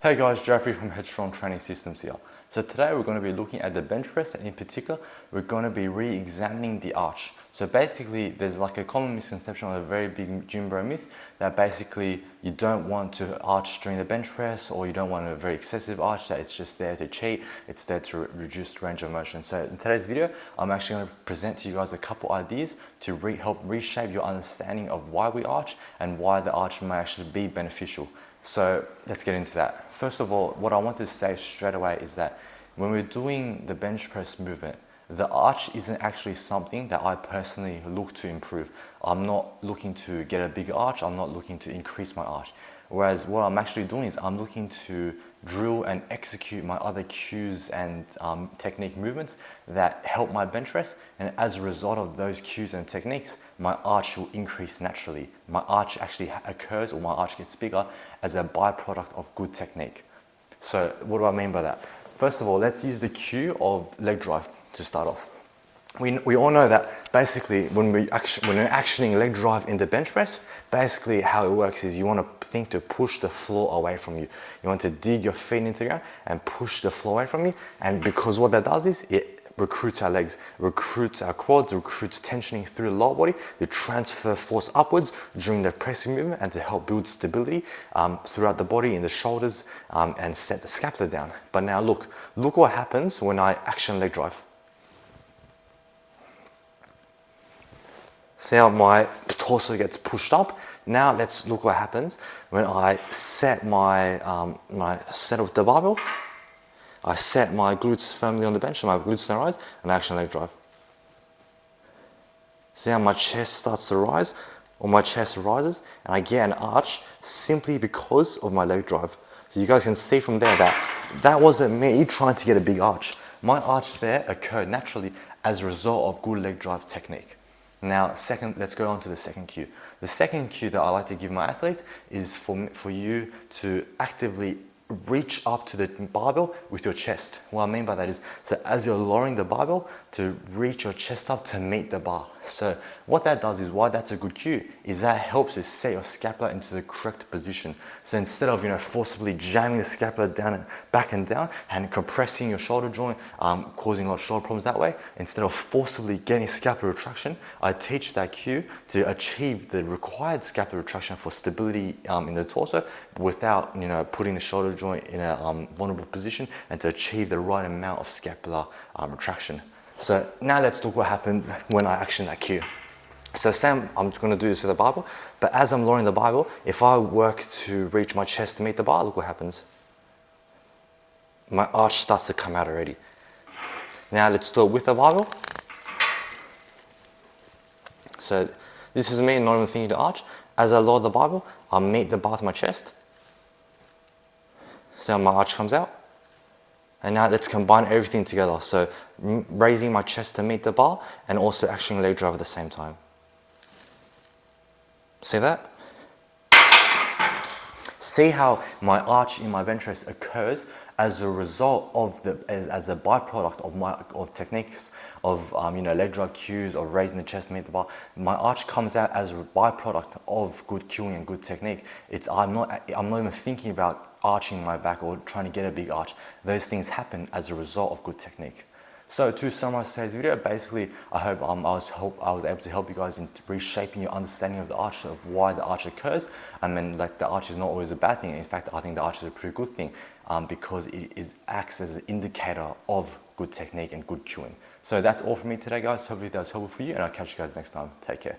Hey guys, Jeffrey from Headstrong Training Systems here. So today we're going to be looking at the bench press, and in particular we're going to be re-examining the arch. So basically there's like a common misconception or a very big gym bro myth that basically you don't want to arch during the bench press, or you don't want a very excessive arch, that it's just there to cheat, it's there to reduce range of motion. So in today's video I'm actually going to present to you guys a couple ideas to help reshape your understanding of why we arch and why the arch may actually be beneficial. So let's get into that. First of all, what I want to say straight away is that when we're doing the bench press movement, the arch isn't actually something that I personally look to improve. I'm not looking to get a bigger arch, I'm not looking to increase my arch. Whereas what I'm actually doing is I'm looking to drill and execute my other cues and technique movements that help my bench press, and as a result of those cues and techniques, my arch will increase naturally. My arch actually occurs, or my arch gets bigger as a byproduct of good technique. So what do I mean by that? First of all, let's use the cue of leg drive to start off. We all know that basically when we're actioning leg drive in the bench press, basically how it works is you want to think to push the floor away from you. You want to dig your feet into the ground and push the floor away from you. And because what that does is it recruits our legs, recruits our quads, recruits tensioning through the lower body to transfer force upwards during the pressing movement and to help build stability throughout the body in the shoulders and set the scapula down. But now look what happens when I action leg drive. See how my torso gets pushed up? Now let's look what happens when I set my set of the barbell. I set my glutes firmly on the bench, so my glutes don't rise, and I action leg drive. See how my chest starts to rise, or my chest rises, and I get an arch simply because of my leg drive. So you guys can see from there that wasn't me trying to get a big arch. My arch there occurred naturally as a result of good leg drive technique. Now, let's go on to the second cue. The second cue that I like to give my athletes is for you to actively reach up to the barbell with your chest. What I mean by that is, so as you're lowering the barbell, to reach your chest up to meet the bar. So what that does is, why that's a good cue, is that helps you set your scapula into the correct position. So instead of forcibly jamming the scapula down and back and down and compressing your shoulder joint, causing a lot of shoulder problems that way, instead of forcibly getting scapular retraction, I teach that cue to achieve the required scapular retraction for stability in the torso without putting the shoulder joint in a vulnerable position, and to achieve the right amount of scapular retraction. So now let's look what happens when I action that cue. So Sam, I'm going to do this with the barbell, but as I'm lowering the barbell, if I work to reach my chest to meet the bar, look what happens. My arch starts to come out already. Now let's do it with the barbell. So this is me not even thinking to arch. As I lower the barbell, I'll meet the bar with my chest. See how my arch comes out? And now let's combine everything together. So raising my chest to meet the bar and also actioning leg drive at the same time. See that? See how my arch in my bench press occurs as a result of as a byproduct of techniques of leg drive cues, of raising the chest to meet the bar. My arch comes out as a byproduct of good cueing and good technique. I'm not even thinking about arching my back or trying to get a big arch. Those things happen as a result of good technique. So to summarize today's video, basically I hope I was able to help you guys in reshaping your understanding of the arch, of why the arch occurs. The arch is not always a bad thing. In fact, I think the arch is a pretty good thing because it acts as an indicator of good technique and good cueing. So that's all from me today, guys. Hopefully that was helpful for you, and I'll catch you guys next time. Take care.